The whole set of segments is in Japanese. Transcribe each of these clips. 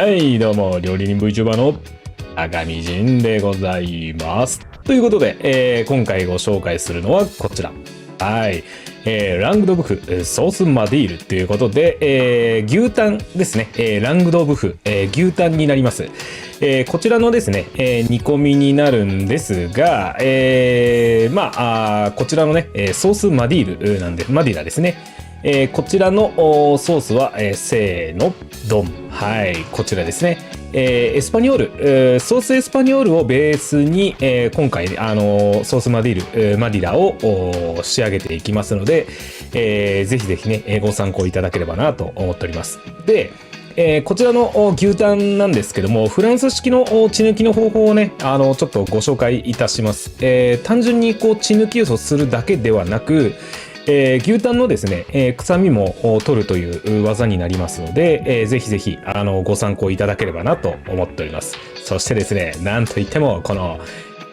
はい、どうも、料理人 VTuber の赤身仁でございます。ということで、今回ご紹介するのはこちら。はい。ラングドブフソースマディールということで、牛タンですね。ラングドブフ、牛タンになります。こちらのですね、煮込みになるんですが、こちらのね、ソースマディールなんで、マディラですね。こちらのソースは、せーの、ドン。はい、こちらですね。エスパニョール、ソースエスパニョールをベースに、今回、ソースマディラを仕上げていきますので、ぜひぜひね、ご参考いただければなと思っております。で、こちらの牛タンなんですけども、フランス式の血抜きの方法をね、ちょっとご紹介いたします。単純にこう血抜きをするだけではなく、牛タンのですね、臭みも取るという技になりますので、ぜひぜひご参考いただければなと思っております。そしてですね、なんといってもこの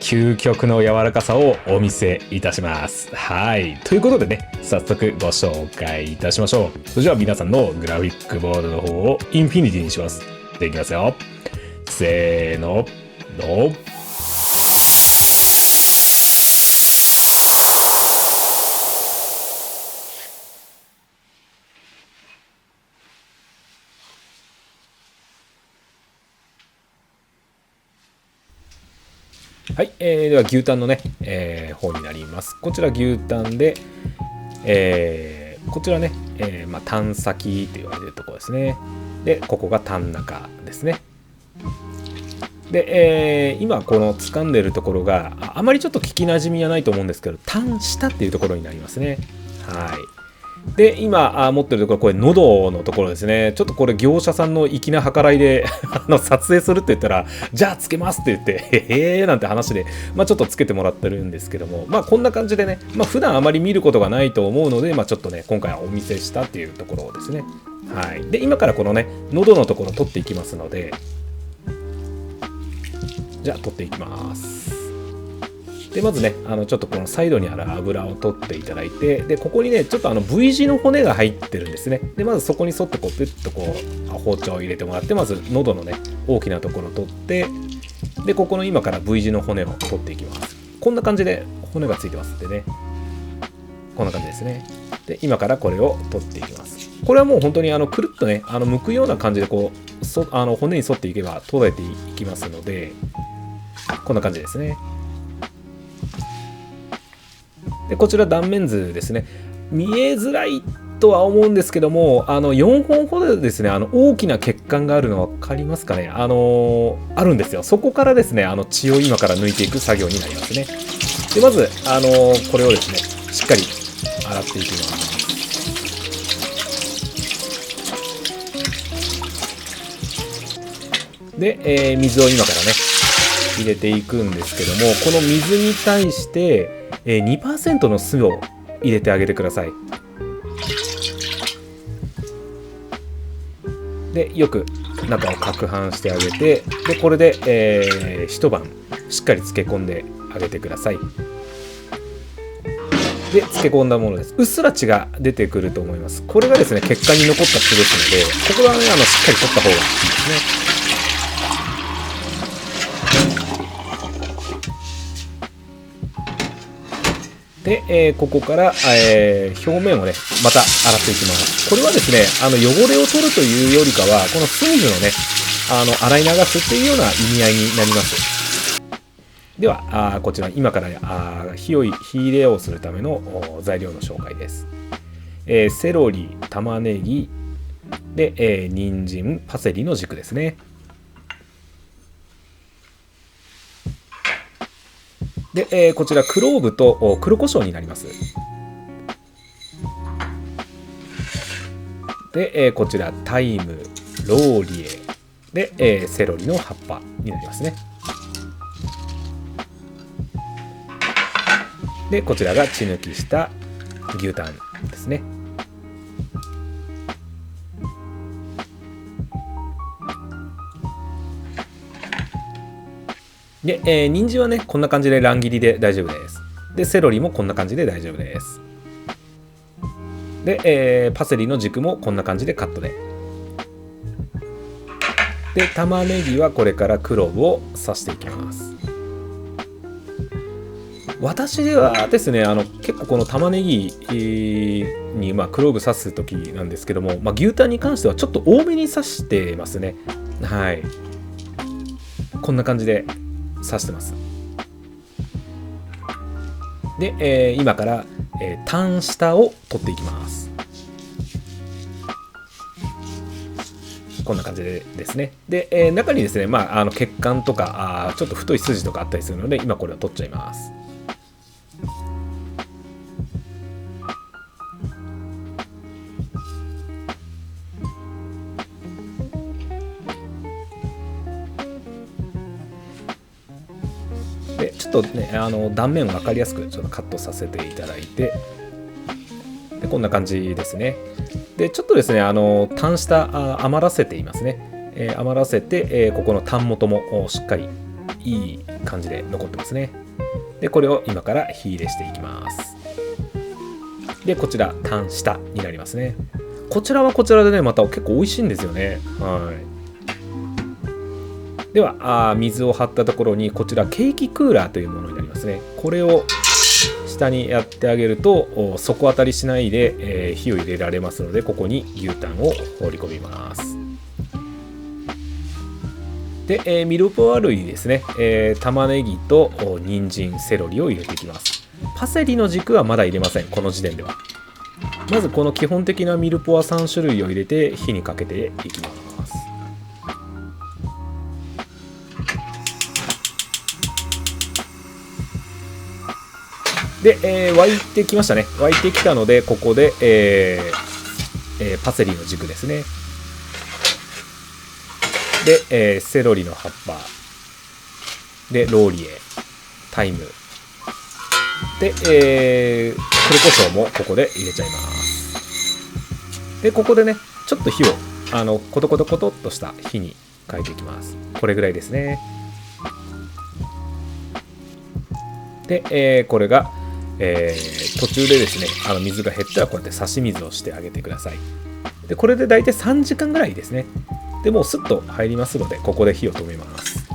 究極の柔らかさをお見せいたします。はい。ということでね、早速ご紹介いたしましょう。それじゃあ皆さんのグラフィックボードの方をインフィニティにします。でいきますよ。せーの、ドン。はい、では牛タンのね、方になります。こちら牛タンで、こちらね、タン先と言われてるところですね。で、ここがタン中ですね。で、今この掴んでるところがあまりちょっと聞きなじみはないと思うんですけど、タン下っていうところになりますね。はい。で、今持ってるところ、これ喉のところですね。ちょっとこれ業者さんの粋な計らいで撮影するって言ったら、じゃあつけますって言って、へへーなんて話で、ちょっとつけてもらってるんですけども、こんな感じでね、普段あまり見ることがないと思うので、ちょっとね、今回はお見せしたっていうところですね。はい。で、今からこのね、喉のところ取っていきますので、じゃあ取っていきます。でまずねちょっとこのサイドにある油を取っていただいて、でここにねちょっとV 字の骨が入ってるんですね。でまずそこに沿ってこうピュッとこう包丁を入れてもらって、まず喉のね大きなところを取って、でここの今から V 字の骨を取っていきます。こんな感じで骨がついてますんでね、こんな感じですね。で今からこれを取っていきます。これはもう本当にくるっとね剥くような感じでこう骨に沿っていけば取れていきますので、こんな感じですね。でこちら断面図ですね。見えづらいとは思うんですけども、4本ほどですね大きな血管があるの分かりますかね。あるんですよ。そこからですね血を今から抜いていく作業になりますね。でまずこれをですねしっかり洗っていきます。で、水を今からね入れていくんですけども、この水に対して2% の酢を入れてあげてください。でよく中を攪拌してあげて、でこれで、一晩しっかり漬け込んであげてください。で漬け込んだものです。うっすら血が出てくると思います。これがですね血管に残った血ですので、ここはねしっかり取った方がいいですね。で、ここから、表面をねまた洗っていきます。これはですね汚れを取るというよりかは、このス水のね洗い流すっていうような意味合いになります。ではこちら今から火入れをするための材料の紹介です。セロリ、玉ねぎで、人参、パセリの軸ですね。で、こちらクローブと黒胡椒になります。で、こちらタイム、ローリエで、セロリの葉っぱになりますね。でこちらが血抜きした牛タンですね。で、人参はねこんな感じで乱切りで大丈夫です。でセロリもこんな感じで大丈夫です。で、パセリの軸もこんな感じでカットで。で玉ねぎはこれからクローブを刺していきます。私ではですね、結構この玉ねぎにクローブ刺す時なんですけども、牛タンに関してはちょっと多めに刺してますね。はい、こんな感じで刺してます。で、今から、タン下を取っていきます。こんな感じでですね。で、中にですね、血管とかちょっと太い筋とかあったりするので、今これを取っちゃいます。でちょっとね、断面を分かりやすくちょっとカットさせていただいて、でこんな感じですね。でちょっとですね、タン下余らせていますね。余らせて、ここのタン元もしっかりいい感じで残ってますね。でこれを今から火入れしていきます。でこちらタン下になりますね。こちらはこちらでね、また結構美味しいんですよね。はい。では水を張ったところにこちらケーキクーラーというものになりますね。これを下にやってあげると底当たりしないで、火を入れられますので、ここに牛タンを放り込みます。で、ミルポワ類ですね、玉ねぎと人参、セロリを入れていきます。パセリの軸はまだ入れません、この時点では。まずこの基本的なミルポワ3種類を入れて火にかけていきます。で、沸いてきましたね。沸いてきたので、ここで、パセリの軸ですね。で、セロリの葉っぱ。で、ローリエ、タイム。で、黒胡椒もここで入れちゃいます。で、ここでね、ちょっと火を、コトコトコトっとした火に変えていきます。これぐらいですね。で、これが、途中でですね、水が減ったらこうやって差し水をしてあげてください。でこれで大体3時間ぐらいですね。でもうスッと入りますので、ここで火を止めます。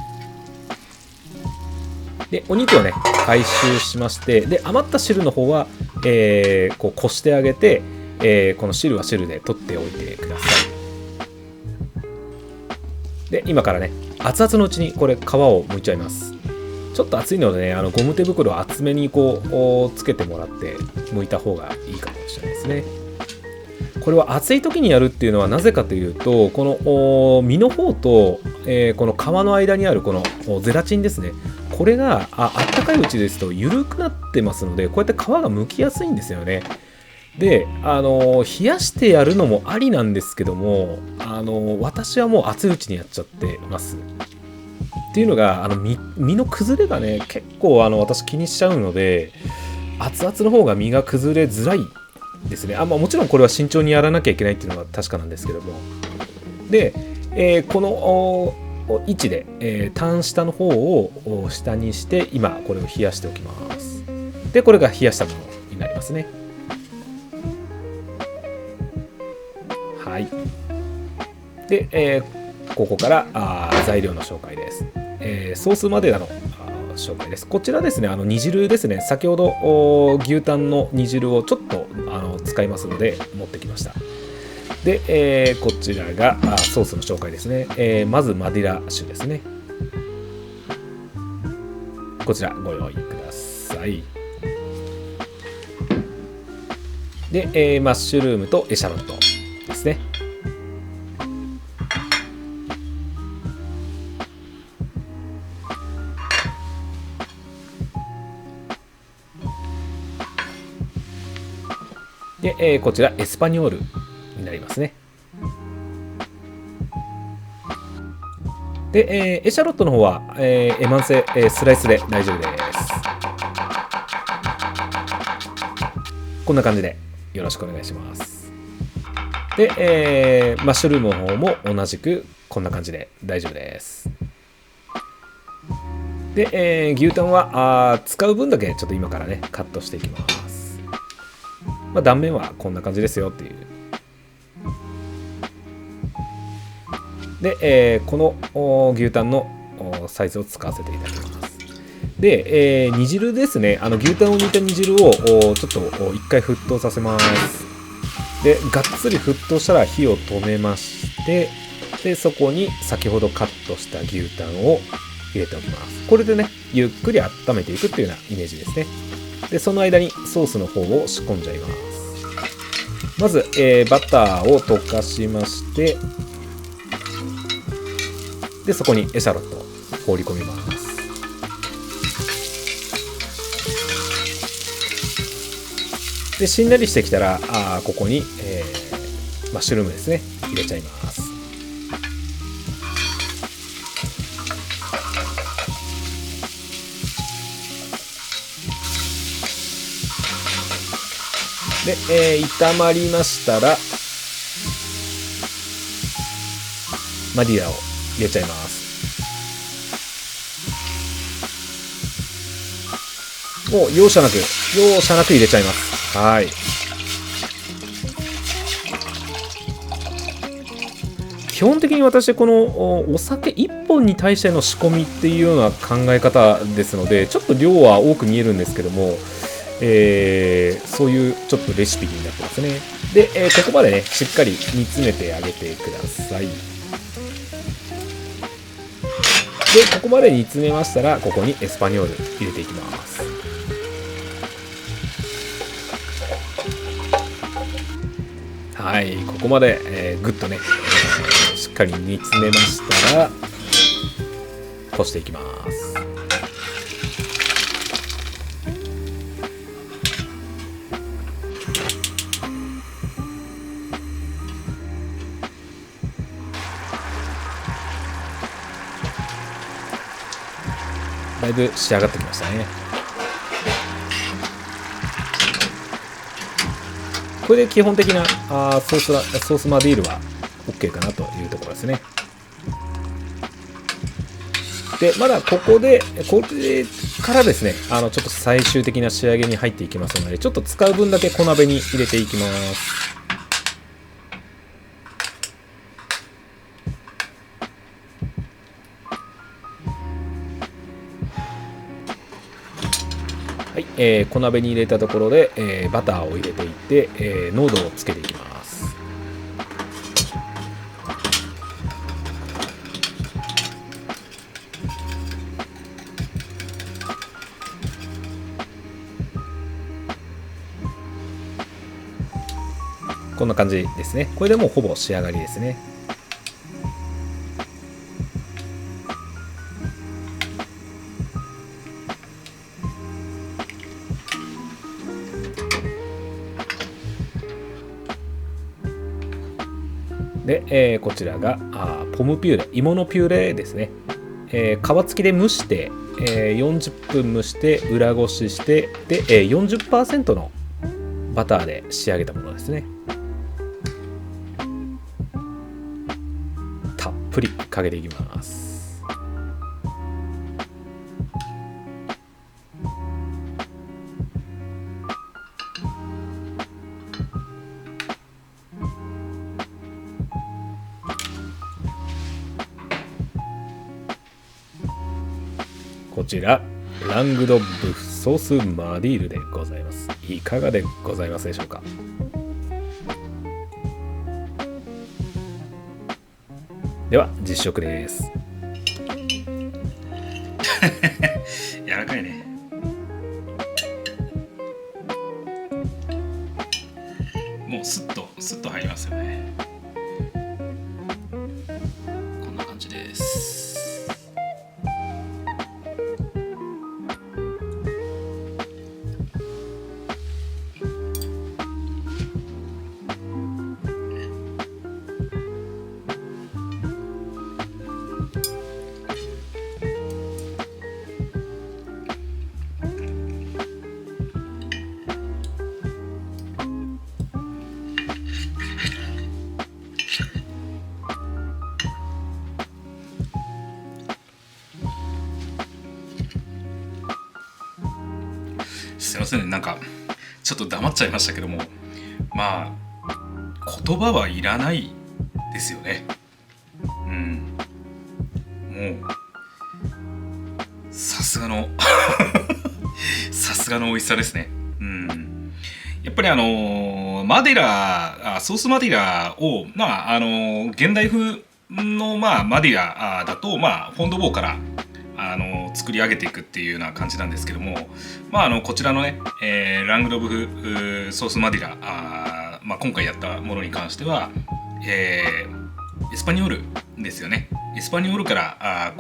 でお肉をね回収しまして、で余った汁の方は、こうこしてあげて、この汁は汁で取っておいてください。で今からね、熱々のうちにこれ皮を剥いちゃいます。ちょっと熱いのでね、ゴム手袋を厚めにこうつけてもらって剥いた方がいいかもしれないですね。これは暑い時にやるっていうのはなぜかというと、この身の方と、この皮の間にあるこのゼラチンですね、これがあったかいうちですと緩くなってますので、こうやって皮が剥きやすいんですよね。で冷やしてやるのもありなんですけども、私はもう熱いうちにやっちゃってます。っていうのが身の崩れがね結構私気にしちゃうので、熱々の方が身が崩れづらいですね。もちろんこれは慎重にやらなきゃいけないっていうのは確かなんですけども、で、この位置で、タン下の方を下にして今これを冷やしておきます。でこれが冷やしたものになりますね。はい。で、ここから材料の紹介です。ソースマデラの紹介です。こちらですね、煮汁ですね、先ほど牛タンの煮汁をちょっと使いますので持ってきました。で、こちらがソースの紹介ですね。まずマデラ酒ですね。こちらご用意ください。で、マッシュルームとエシャロットですね。で、こちらエスパニョールになりますね。で、エシャロットの方は、エマンセ、スライスで大丈夫です。こんな感じでよろしくお願いします。で、マッシュルームの方も同じくこんな感じで大丈夫です。で、牛タンは使う分だけちょっと今からねカットしていきます。断面はこんな感じですよっていう。で、この牛タンのサイズを使わせていただきます。で、煮汁ですね。牛タンを煮た煮汁をちょっと一回沸騰させます。で、がっつり沸騰したら火を止めまして、で、そこに先ほどカットした牛タンを入れておきます。これでね、ゆっくり温めていくっていうようなイメージですね。で、その間にソースの方を仕込んじゃいます。まず、バターを溶かしまして、で、そこにエシャロットを放り込みます。で、しんなりしてきたら、ここに、マッシュルームですね、入れちゃいます。で、炒まりましたら、マディラを入れちゃいます。もう容赦なく入れちゃいます。はい。基本的に私このお酒1本に対しての仕込みっていうような考え方ですので、ちょっと量は多く見えるんですけども、そういうちょっとレシピになってますね。で、ここまでねしっかり煮詰めてあげてください。で、ここまで煮詰めましたら、ここにエスパニョール入れていきます。はい、ここまで、ぐっとね、しっかり煮詰めましたら、こしていきます。だいぶ仕上がってきましたね。これで基本的なソースマディールは OK かなというところですね。で、まだこれからですね、ちょっと最終的な仕上げに入っていきますので、ちょっと使う分だけ小鍋に入れていきます。はい、小鍋に入れたところで、バターを入れていって、濃度をつけていきます。こんな感じですね。これでもうほぼ仕上がりですね。で、こちらがポムピューレ、芋のピューレですね。皮付きで蒸して、40分蒸して裏ごしして、で、40% のバターで仕上げたものですね。たっぷりかけていきます。こちらラングドブフソースマディールでございます。いかがでございますでしょうか。では実食です。柔らかいね。もうスッと入りますよね。こんな感じです。すいませんね、なんかちょっと黙っちゃいましたけども、まあ言葉はいらないですよね。うん。すがのさすがの美味しさですね。うん。やっぱりマデラ、ソースマデラを、現代風の、マデラだと、フォンドボーから、作り上げていくっていうような感じなんですけども、こちらのね、ラングドブフソースマデラ、今回やったものに関しては、エスパニョールですよね。エスパニョールから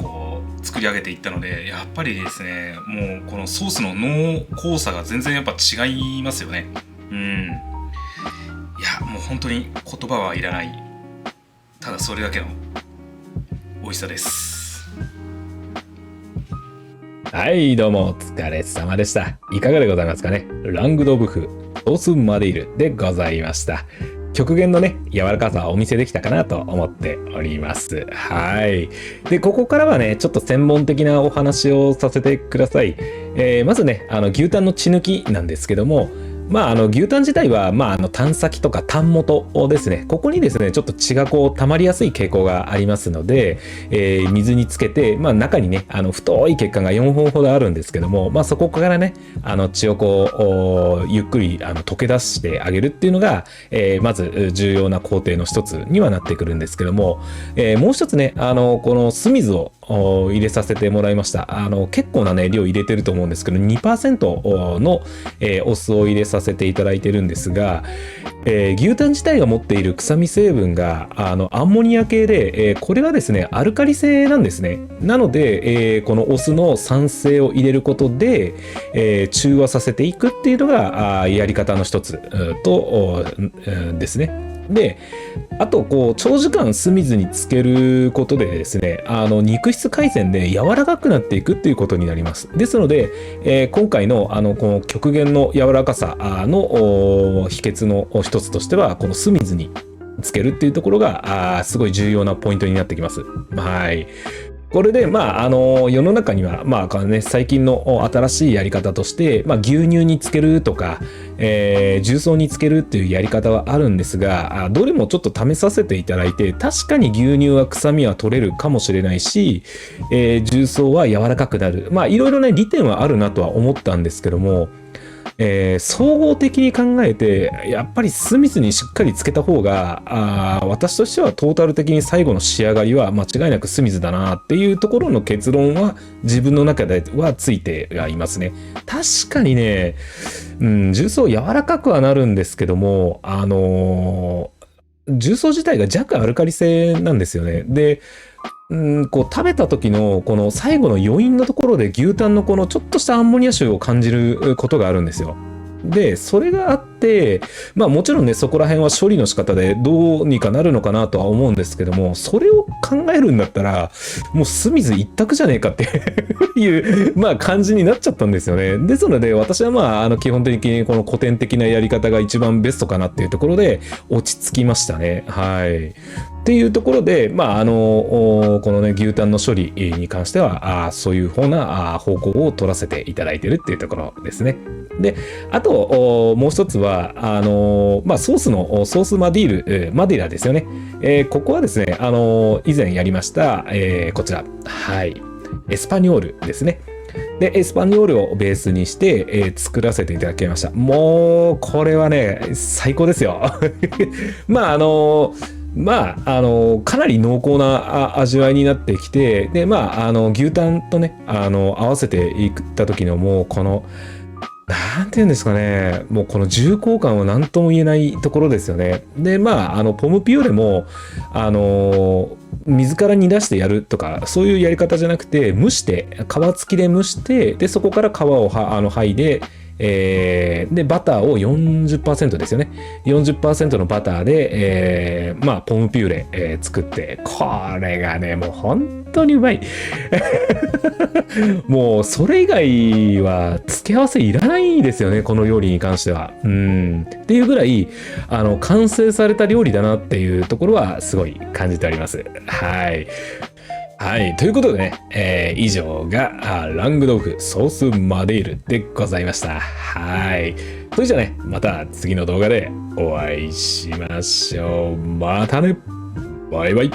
作り上げていったので、やっぱりですね、もうこのソースの濃厚さが全然やっぱ違いますよね。うん。いや、もう本当に言葉はいらない。ただそれだけの美味しさです。はい、どうもお疲れ様でした。いかがでございますかね。ラングドブフソースマデイルでございました。極限のね、柔らかさをお見せできたかなと思っております。はい。で、ここからはね、ちょっと専門的なお話をさせてください。まずね、牛タンの血抜きなんですけども、牛タン自体は、タン先とかタン元ですね。ここにですね、ちょっと血が溜まりやすい傾向がありますので、水につけて、中にね、太い血管が4本ほどあるんですけども、そこからね、血をゆっくり溶け出してあげるっていうのが、まず重要な工程の一つにはなってくるんですけども、もう一つね、この酢水を入れさせてもらいました。結構なね、量入れてると思うんですけど、2% の、お酢を入れさせていただいてるんですが、牛タン自体が持っている臭み成分がアンモニア系で、これがですねアルカリ性なんですね。なので、このお酢の酸性を入れることで、中和させていくっていうのがやり方の一つとですね。で、あと長時間酢水につけることでですね、肉質改善で柔らかくなっていくっていうことになります。ですので、今回のこの極限の柔らかさの秘訣の一つとしては、この酢水につけるっていうところがすごい重要なポイントになってきます。はい。これで、世の中には、最近の新しいやり方として、牛乳につけるとか、重曹につけるっていうやり方はあるんですが、どれもちょっと試させていただいて、確かに牛乳は臭みは取れるかもしれないし、重曹は柔らかくなる。いろいろね、利点はあるなとは思ったんですけども、総合的に考えてやっぱり酢水にしっかりつけた方が私としてはトータル的に最後の仕上がりは間違いなく酢水だなっていうところの結論は自分の中ではついてはいますね。確かにね、重曹柔らかくはなるんですけども重曹自体が弱アルカリ性なんですよね。で食べた時のこの最後の余韻のところで牛タンのこのちょっとしたアンモニア臭を感じることがあるんですよ。で、それがあって、もちろんね、そこら辺は処理の仕方でどうにかなるのかなとは思うんですけども、それを考えるんだったら、もう酢水一択じゃねえかっていう感じになっちゃったんですよね。ですので、私は基本的にこの古典的なやり方が一番ベストかなっていうところで落ち着きましたね。はい。っていうところで、このね、牛タンの処理に関しては、そういう方向を取らせていただいてるっていうところですね。で、あと、もう一つは、ソースマディール、マディラですよね。ここはですね、以前やりました、こちら、はい、エスパニョールですね。で、エスパニョールをベースにして、作らせていただきました。もう、これはね、最高ですよ。かなり濃厚な味わいになってきて、で、牛タンとね、合わせていった時のもう、この、なんて言うんですかね、もうこの重厚感は何とも言えないところですよね。で、ポムピューレも、水から煮出してやるとか、そういうやり方じゃなくて、蒸して、皮付きで蒸して、で、そこから皮を剥いで、で、バターを 40% ですよね。40% のバターで、ポムピューレ、作って、これがね、もう本当にうまい。もう、それ以外は付け合わせいらないですよね、この料理に関しては。っていうぐらい、完成された料理だなっていうところは、すごい感じております。はい。はい。ということでね、以上がラングドフソースマデイルでございました。はい。それじゃあね、また次の動画でお会いしましょう。またね。バイバイ。